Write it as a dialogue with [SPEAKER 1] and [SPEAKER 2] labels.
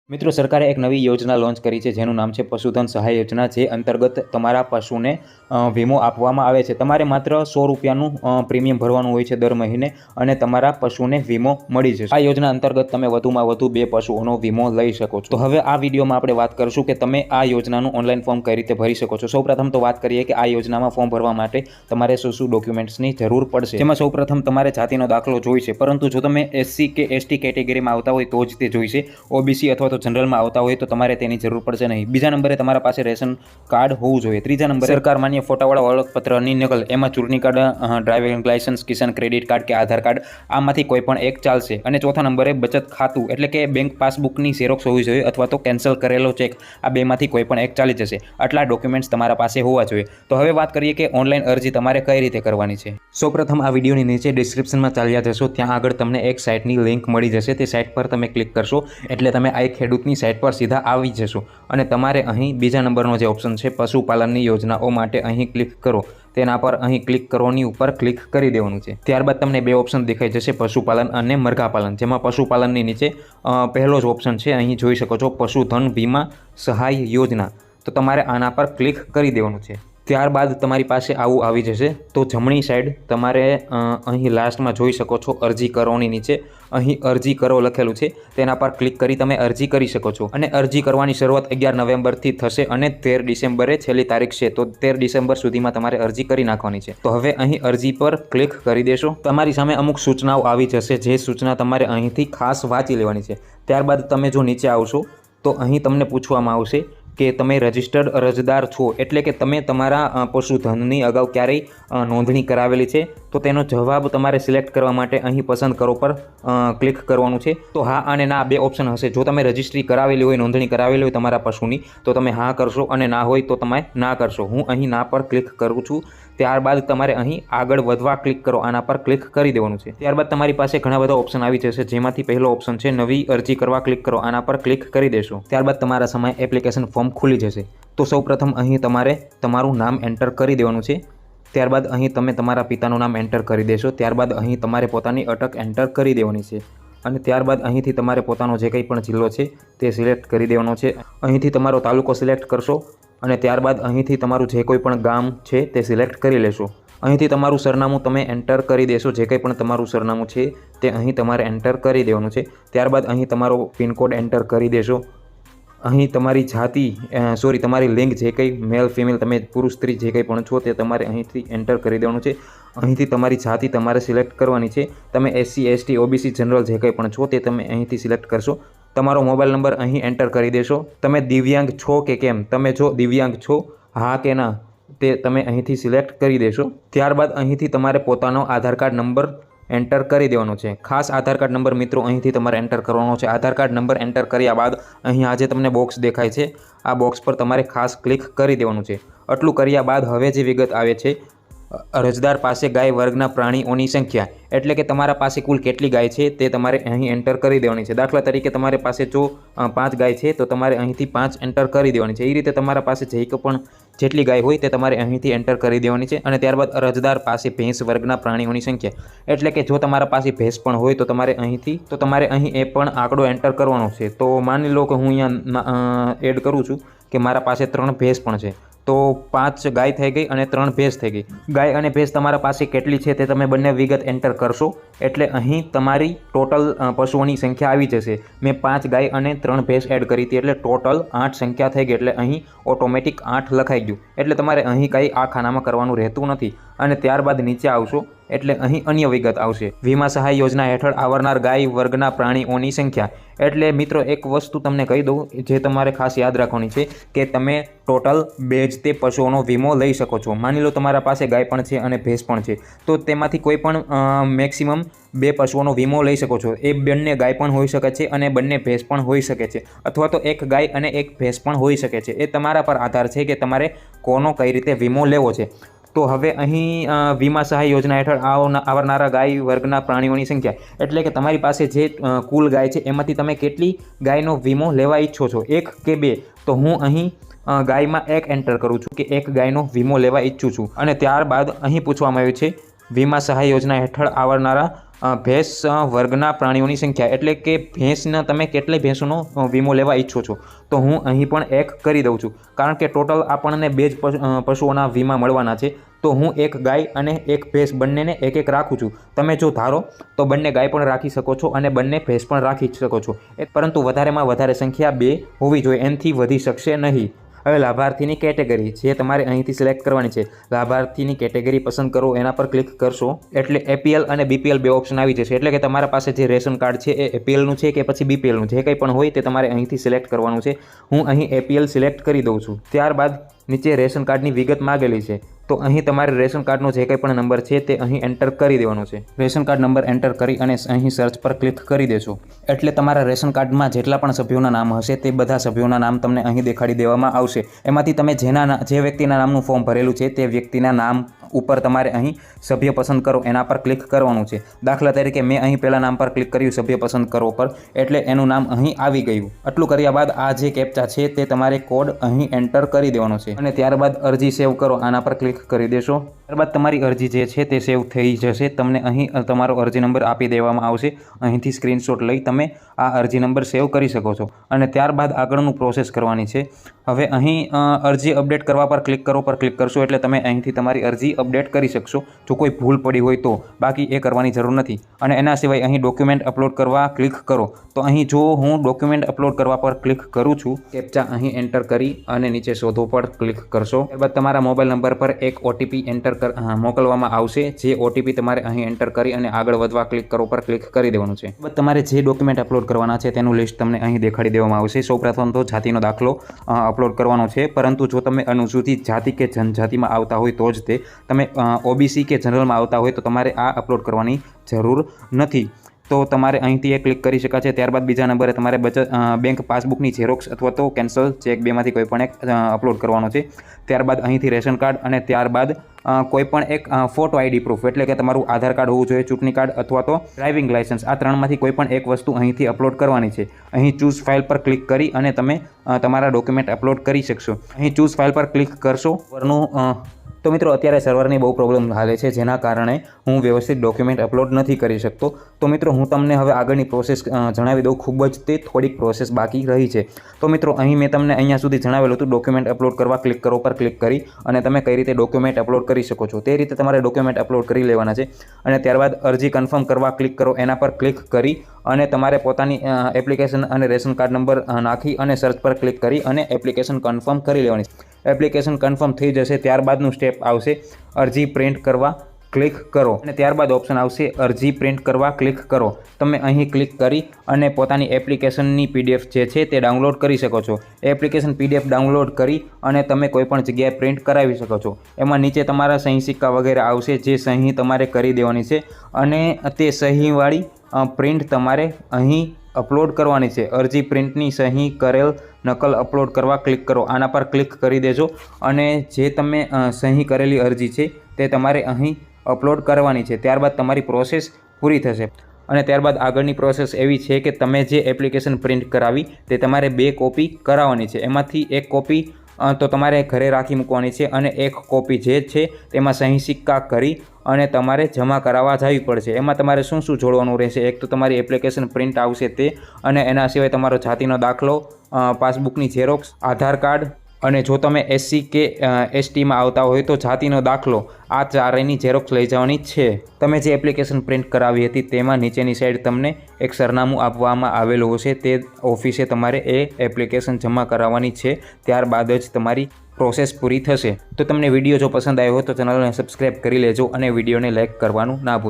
[SPEAKER 1] મિત્રો, સરકારે એક નવી યોજના લોન્ચ કરી છે જેનું નામ છે પશુધન સહાય યોજના, જે અંતર્ગત તમારા પશુને વીમો આપવામાં આવે છે। તમારે માત્ર ₹100નું પ્રીમિયમ ભરવાનું હોય છે દર મહિને અને તમારા પશુને વીમો મળી જશે। આ યોજના અંતર્ગત તમે વધુમાં વધુ 2 પશુઓનો વીમો લઈ શકો છો। તો હવે આ વિડીયોમાં આપણે વાત કરીશું કે તમે આ યોજનાનું ઓનલાઈન ફોર્મ કઈ રીતે ભરી શકો છો। સૌપ્રથમ તો વાત કરીએ કે આ યોજનામાં ફોર્મ ભરવા માટે તમારે શું શું ડોક્યુમેન્ટ્સની જરૂર પડશે। જેમાં સૌપ્રથમ તમારે જાતિનો દાખલો જોઈશે, પરંતુ જો તમે SC કે ST કેટેગરીમાં આવતા હોય તો જ તે જોઈશે। OBC અથવા જનરલમાં આવતા હોય તો તમારે તેની જરૂર પડશે નહીં। બીજા નંબરે તમારા પાસે રેશન કાર્ડ હોવું જોઈએ। ત્રીજા નંબરે સરકાર માન્ય ફોટાવાળા ઓળખપત્રની નકલ, એમાં ચૂંટણી કાર્ડ, ડ્રાઇવિંગ લાયસન્સ, કિસાન ક્રેડિટ કાર્ડ કે આધાર કાર્ડ, આમાંથી કોઈ પણ એક ચાલશે। અને ચોથા નંબરે બચત ખાતું એટલે કે બેંક પાસબુકની ઝેરોક્સ હોવી જોઈએ અથવા તો કેન્સલ કરેલો ચેક, આ બેમાંથી કોઈ પણ એક ચાલી જશે। આટલા ડોક્યુમેન્ટ્સ તમારા પાસે હોવા જોઈએ। તો હવે વાત કરીએ કે ઓનલાઈન અરજી તમારે કઈ રીતે કરવાની છે। સૌપ્રથમ આ વિડીયોની નીચે ડિસ્ક્રિપ્શનમાં ચાલ્યા જશો, ત્યાં આગળ તમને એક સાઇટની લિંક મળી જશે। તે સાઇટ પર તમે ક્લિક કરશો એટલે તમે આ ખેડૂતની સાઇટ પર સીધા આવી જશો અને તમારે અહીં બીજા નંબરનો જે ઓપ્શન છે પશુપાલનની યોજનાઓ માટે અહીં ક્લિક કરો। તેના પર અહીં ક્લિક કરવાની ઉપર ક્લિક કરી દેવાનું છે। ત્યારબાદ તમને 2 ઓપ્શન દેખાઈ જશે, પશુપાલન અને મરઘાપાલન। જેમાં પશુપાલનની નીચે પહેલો જ ઓપ્શન છે, અહીં જોઈ શકો છો પશુધન વીમા સહાય યોજના। તો તમારે આના પર ક્લિક કરી દેવાનું છે। ત્યારબાદ તમારી પાસે આવું આવી જશે। તો જમણી સાઈડ તમારે અહીં લાસ્ટમાં જોઈ શકો છો અરજી કરોની નીચે અહીં અરજી કરો લખેલું છે, તેના પર ક્લિક કરી તમે અરજી કરી શકો છો। અને અરજી કરવાની શરૂઆત 11 નવેમ્બરથી થશે અને 13 ડિસેમ્બરે છેલ્લી તારીખ છે। તો 13 ડિસેમ્બર સુધીમાં તમારે અરજી કરી નાખવાની છે। તો હવે અહીં અરજી પર ક્લિક કરી દેશો। તમારી સામે અમુક સૂચનાઓ આવી જશે, જે સૂચના તમારે અહીંથી ખાસ વાંચી લેવાની છે। ત્યારબાદ તમે જો નીચે આવશો તો અહીં તમને પૂછવામાં આવશે કે તમે રજિસ્ટર્ડ અરજદાર છો, એટલે કે તમે તમારા પશુધનની અગાઉ ક્યારેય નોંધણી કરાવેલી છે। તો તેનો જવાબ તમારે સિલેક્ટ કરવા માટે અહીં પસંદ કરો પર ક્લિક કરવાનું છે। તો હા અને ના 2 ઓપ્શન હશે। જો તમે રજિસ્ટ્રી કરાવેલી હોય, નોંધણી કરાવેલી હોય તમારા પશુની, તો તમે હા કરશો અને ના હોય તો તમે ના કરશો। હું અહીં ના પર ક્લિક કરું છું। ત્યારબાદ તમારે અહીં આગળ વધવા ક્લિક કરો, આના પર ક્લિક કરી દેવાનું છે। ત્યારબાદ તમારી પાસે ઘણા બધા ઓપ્શન આવી જશે, જેમાંથી પહેલો ઓપ્શન છે નવી અરજી કરવા ક્લિક કરો, આના પર ક્લિક કરી દેશો। ત્યારબાદ તમારા સામે એપ્લિકેશન ફોર્મ ખુલી જશે। તો સૌપ્રથમ અહીં તમારે તમારું નામ એન્ટર કરી દેવાનું છે। ત્યારબાદ અહીં તમે તમારા પિતાનું નામ એન્ટર કરી દેશો। ત્યારબાદ અહીં તમારે પોતાની અટક એન્ટર કરી દેવાની છે અને ત્યારબાદ અહીંથી તમારે પોતાનો જે કંઈ પણ જિલ્લો છે તે સિલેક્ટ કરી દેવાનો છે। અહીંથી તમારો તાલુકો સિલેક્ટ કરશો અને ત્યારબાદ અહીંથી તમારું જે કોઈ પણ ગામ છે તે સિલેક્ટ કરી લેશો। અહીંથી તમારું સરનામું તમે એન્ટર કરી દેશો, જે કંઈ પણ તમારું સરનામું છે તે અહીં તમારે એન્ટર કરી દેવાનું છે। ત્યારબાદ અહીં તમારો પિનકોડ એન્ટર કરી દેશો। અહીં તમારી તમારી લિંગ જે કંઈ મેલ ફિમેલ, તમે પુરુષ સ્ત્રી જે કંઈ પણ છો તે તમારે અહીંથી એન્ટર કરી દેવાનું છે। અહીંથી તમારી જાતિ તમારે સિલેક્ટ કરવાની છે। તમે SC ST OBC જનરલ જે કંઈ પણ છો તે તમે અહીંથી સિલેક્ટ કરશો। તમારો મોબાઈલ નંબર અહીં એન્ટર કરી દેશો। તમે દિવ્યાંગ છો કે કેમ, તમે જો દિવ્યાંગ છો હા કે ના તે તમે અહીંથી સિલેક્ટ કરી દેશો। ત્યારબાદ અહીંથી તમારે પોતાનો આધાર કાર્ડ નંબર એન્ટર કરી દેવાનો છે। ખાસ આધાર કાર્ડ નંબર મિત્રો અહીંથી તમારે એન્ટર કરવાનો છે। આધાર કાર્ડ નંબર એન્ટર કર્યા બાદ અહીં આજે તમને બોક્સ દેખાય છે, આ બોક્સ પર તમારે ખાસ ક્લિક કરી દેવાનું છે। આટલું કર્યા બાદ હવે જે વિગત આવે છે, અરજદાર પાસે ગાય વર્ગના પ્રાણીઓની સંખ્યા, એટલે કે તમારા પાસે કુલ કેટલી ગાય છે તે તમારે અહીં એન્ટર કરી દેવાની છે। દાખલા તરીકે તમારી પાસે જો 5 ગાય છે તો તમારે અહીંથી 5 એન્ટર કરી દેવાની છે। એ રીતે તમારા પાસે જે પણ જેટલી ગાય હોય તે તમારે અહીંથી એન્ટર કરી દેવાની છે। અને ત્યારબાદ અરજદાર પાસે ભેંસ વર્ગના પ્રાણીઓની સંખ્યા, એટલે કે જો તમારા પાસે ભેંસ પણ હોય તો તમારે અહીં એ પણ આંકડો એન્ટર કરવાનો છે। તો માની લો કે હું અહીંયા એડ કરું છું કે મારા પાસે 3 ભેંસ પણ છે, તો 5 ગાય થઈ ગઈ અને 3 ભેંસ થઈ ગઈ। ગાય અને ભેંસ તમારા પાસે કેટલી છે તે તમે બંને વિગત એન્ટર કરશો એટલે અહીં તમારી ટોટલ પશુઓની સંખ્યા આવી જશે। મેં 5 ગાય અને 3 ભેંસ એડ કરી હતી એટલે ટોટલ 8 સંખ્યા થઈ ગઈ, એટલે અહીં ઓટોમેટિક 8 લખાઈ ગયું। એટલે તમારે અહીં કંઈ આ ખાનામાં કરવાનું રહેતું નથી। અને ત્યારબાદ નીચે આવશો એટલે અહીં અન્ય વિગત આવશે, વીમા સહાય યોજના હેઠળ આવનાર ગાય વર્ગના પ્રાણીઓની સંખ્યા। એટલે મિત્રો એક વસ્તુ તમને કહી દઉં જે તમારે ખાસ યાદ રાખવાની છે કે તમે ટોટલ 2 જ તે પશુઓનો વીમો લઈ શકો છો। માની લો તમારા પાસે ગાય પણ છે અને ભેંસ પણ છે, તો તેમાંથી કોઈ પણ મેક્સિમમ 2 પશુઓનો વીમો લઈ શકો છો। એ બંને ગાય પણ હોઈ શકે છે અને બંને ભેંસ પણ હોઈ શકે છે, અથવા તો એક ગાય અને એક ભેંસ પણ હોઈ શકે છે। એ તમારા પર આધાર છે કે તમારે કોનો કઈ રીતે વીમો લેવો છે। તો હવે અહીં વીમા સહાય યોજના હેઠળ આવનારા ગાય વર્ગના પ્રાણીઓની સંખ્યા, એટલે કે તમારી પાસે જે કુલ ગાય છે એમાંથી તમે કેટલી ગાયનો વીમો લેવા ઈચ્છો છો, 1 કે 2। તો હું અહીં ગાયમાં 1 એન્ટર કરું છું કે 1 ગાયનો વીમો લેવા ઈચ્છું છું। અને ત્યારબાદ અહીં પૂછવામાં આવ્યું છે વીમા સહાય યોજના હેઠળ આવનારા ભેંસ વર્ગના પ્રાણીઓની સંખ્યા, એટલે કે ભેંસના તમે કેટલી ભેંસોનો વીમો લેવા ઈચ્છો છો. તો હું અહીં પણ 1 કરી દઉં છું, કારણ કે ટોટલ આપણને 2 જ પશુઓના વીમા મળવાના છે. તો હું 1 ગાય અને 1 ભેંસ બંનેને 1 રાખું છું. તમે જો ધારો તો બંને ગાય પણ રાખી શકો છો અને બંને ભેંસ પણ રાખી શકો છો, પરંતુ વધારેમાં વધારે સંખ્યા 2 હોવી જોઈએ, એનાથી વધી શકશે નહીં. હવે લાભાર્થીની કેટેગરી જે તમારે અહીંથી સિલેક્ટ કરવાની છે. લાભાર્થીની કેટેગરી પસંદ કરો, એના પર ક્લિક કરશો એટલે APL અને BPL 2 ઓપ્શન આવી જશે. એટલે કે તમારા પાસે જે રેશન કાર્ડ છે એ APLનું છે કે પછી BPLનું, જે કંઈ પણ હોય તે તમારે અહીંથી સિલેક્ટ કરવાનું છે. હું અહીં APL સિલેક્ટ કરી દઉં છું. ત્યારબાદ નીચે રેશન કાર્ડની વિગત માગેલી છે, તો અહીં તમારે રેશન કાર્ડનો જે કંઈ પણ નંબર છે તે અહીં એન્ટર કરી દેવાનો છે. રેશન કાર્ડ નંબર એન્ટર કરી અને અહીં સર્ચ પર ક્લિક કરી દેશો એટલે તમારા રેશન કાર્ડમાં જેટલા પણ સભ્યોના નામ હશે તે બધા સભ્યોના નામ તમને અહીં દેખાડી દેવામાં આવશે. એમાંથી તમે જે વ્યક્તિના નામનું ફોર્મ ભરેલું છે તે વ્યક્તિના નામ ઉપર તમારે અહીં સભ્ય પસંદ કરો એના પર ક્લિક કરવાનું છે. દાખલા તરીકે મેં અહીં પહેલા નામ પર ક્લિક કર્યું સભ્ય પસંદ કરો પર, એટલે એનું નામ અહીં આવી ગયું. આટલું કર્યા બાદ આ જે કેપ્ચા છે તે તમારે કોડ અહીં એન્ટર કરી દેવાનો છે અને ત્યારબાદ અરજી સેવ કરો, આના પર ક્લિક કરી દેશો. ત્યારબાદ તમારી અરજી જે છે તે સેવ થઈ જશે. તમને અહીં તમારો અરજી નંબર આપી દેવામાં આવશે. અહીંથી સ્ક્રીનશોટ લઈ તમે આ અરજી નંબર સેવ કરી શકો છો અને ત્યારબાદ આગળનું પ્રોસેસ કરવાની છે. હવે અહીં અરજી અપડેટ કરવા પર ક્લિક કરશો એટલે તમે અહીંથી તમારી અરજી અપડેટ કરી શકશો જો કોઈ ભૂલ પડી હોય તો. બાકી એ કરવાની જરૂર નથી. અને એના સિવાય અહીં ડોક્યુમેન્ટ અપલોડ કરવા ક્લિક કરો. તો અહીં જો હું ડોક્યુમેન્ટ અપલોડ કરવા પર ક્લિક કરું છું, કેપ્ચા અહીં એન્ટર કરી અને નીચે શોધો પર ક્લિક કરશો. ત્યારબાદ તમારા મોબાઈલ નંબર પર એક OTP મોકલવામાં આવશે. જે OTP તમારે અહીં એન્ટર કરી અને આગળ વધવા ક્લિક કરો પર ક્લિક કરી દેવાનું છે. ત્યારબાદ તમારે જે ડોક્યુમેન્ટ અપલોડ કરવાના છે તેનું લિસ્ટ તમને અહીં દેખાડી દેવામાં આવશે. સૌપ્રથમ તો જાતિનો દાખલો અપલોડ કરવાનો છે, પરંતુ જો તમે અનુસૂચિત જાતિ કે જનજાતિમાં આવતા હોય તો જ તે. તમે OBC કે જનરલમાં આવતા હોય તો તમારે આ અપલોડ કરવાની જરૂર નથી. તો તમારે અહીંથી એ ક્લિક કરી શકાય છે. ત્યારબાદ બીજા નંબરે તમારે બેંક પાસબુકની ઝેરોક્સ અથવા તો કેન્સલ ચેક બેમાંથી કોઈ પણ એક અપલોડ કરવાનો છે. ત્યારબાદ અહીંથી રેશન કાર્ડ અને ત્યારબાદ કોઈ પણ એક ફોટો ID પ્રૂફ, એટલે કે તમારું આધાર કાર્ડ હોવું જોઈએ, ચૂંટણી કાર્ડ અથવા તો ડ્રાઇવિંગ લાયસન્સ. આ ત્રણમાંથી કોઈ પણ એક વસ્તુ અહીંથી અપલોડ કરવાની છે. અહીં ચૂઝ ફાઇલ પર ક્લિક કરી અને તમે તમારા ડોક્યુમેન્ટ અપલોડ કરી શકશો. અહીં ચૂઝ ફાઇલ પર ક્લિક કરશો. તો મિત્રો અત્યારે સર્વરની બહુ પ્રોબ્લેમ હાલે છે, જેના કારણે હું વ્યવસ્થિત ડોક્યુમેન્ટ અપલોડ નથી કરી શકતો. તો મિત્રો હું તમને હવે આગળની પ્રોસેસ જણાવી દઉં. ખૂબ જ તે થોડીક પ્રોસેસ બાકી રહી છે. તો મિત્રો અહીં મેં તમને અહીંયા સુધી જણાવેલું હતું ડોક્યુમેન્ટ અપલોડ કરવા ક્લિક કરો પર ક્લિક કરી અને તમે કઈ રીતે ડોક્યુમેન્ટ અપલોડ કરી શકો છો તે રીતે તમારે ડોક્યુમેન્ટ અપલોડ કરી લેવાના છે. અને ત્યારબાદ અરજી કન્ફર્મ કરવા ક્લિક કરો, એના પર ક્લિક કરી અને તમારે પોતાની એપ્લિકેશન અને રેશન કાર્ડ નંબર નાખી અને સર્ચ પર ક્લિક કરી અને એપ્લિકેશન કન્ફર્મ કરી લેવાની છે. એપ્લિકેશન કન્ફર્મ થઈ જશે ત્યારબાદનું સ્ટેપ આવશે અરજી પ્રિન્ટ કરવા ક્લિક કરો અને ત્યારબાદ ઓપ્શન આવશે અરજી પ્રિન્ટ કરવા ક્લિક કરો. તમે અહીં ક્લિક કરી અને પોતાની એપ્લિકેશનની PDF જે છે તે ડાઉનલોડ કરી શકો છો. એપ્લિકેશન PDF ડાઉનલોડ કરી અને તમે કોઈપણ જગ્યાએ પ્રિન્ટ કરાવી શકો છો. એમાં નીચે તમારા સહી સિક્કા વગેરે આવશે, જે સહી તમારે કરી દેવાની છે અને તે સહીવાળી પ્રિન્ટ તમારે અહીં અપલોડ કરવાની છે. અરજી પ્રિન્ટની સહી કરેલ નકલ અપલોડ કરવા ક્લિક કરો, આના પર ક્લિક કરી દેજો અને જે તમે સહી કરેલી અરજી છે તે તમારે અહીં અપલોડ કરવાની છે. ત્યારબાદ તમારી પ્રોસેસ પૂરી થશે અને ત્યારબાદ આગળની પ્રોસેસ એવી છે કે તમે જે એપ્લિકેશન પ્રિન્ટ કરાવી તે તમારે 2 કોપી કરાવવાની છે. એમાંથી 1 કોપી તો તમારે ઘરે રાખી મૂકવાની છે અને 1 કોપી જે છે તેમાં સહી સિક્કા કરી અને તમારે જમા કરાવવા જવી પડશે. એમાં તમારે શું જોડવાનું રહેશે? એક તો તમારી એપ્લિકેશન પ્રિન્ટ આવશે તે, અને એના સિવાય તમારો જાતિનો દાખલો, પાસબુકની ઝેરોક્સ, આધાર કાર્ડ, અને જો તમે SC કે STમાં આવતા હોય તો જાતિનો દાખલો. આ ચારેયની ઝેરોક્સ લઈ જવાની છે. તમે જે એપ્લિકેશન પ્રિન્ટ કરાવી હતી તેમાં નીચેની સાઈડ તમને એક સરનામું આપવામાં આવેલું હશે. તે ઓફિસે તમારે એ એપ્લિકેશન જમા કરાવવાની છે. ત્યારબાદ જ તમારી પ્રોસેસ પૂરી થશે. તો તમને વિડીયો જો પસંદ આવ્યો હોય તો ચેનલને સબસ્ક્રાઈબ કરી લેજો અને વિડીયોને લાઇક કરવાનું ના ભૂલતા.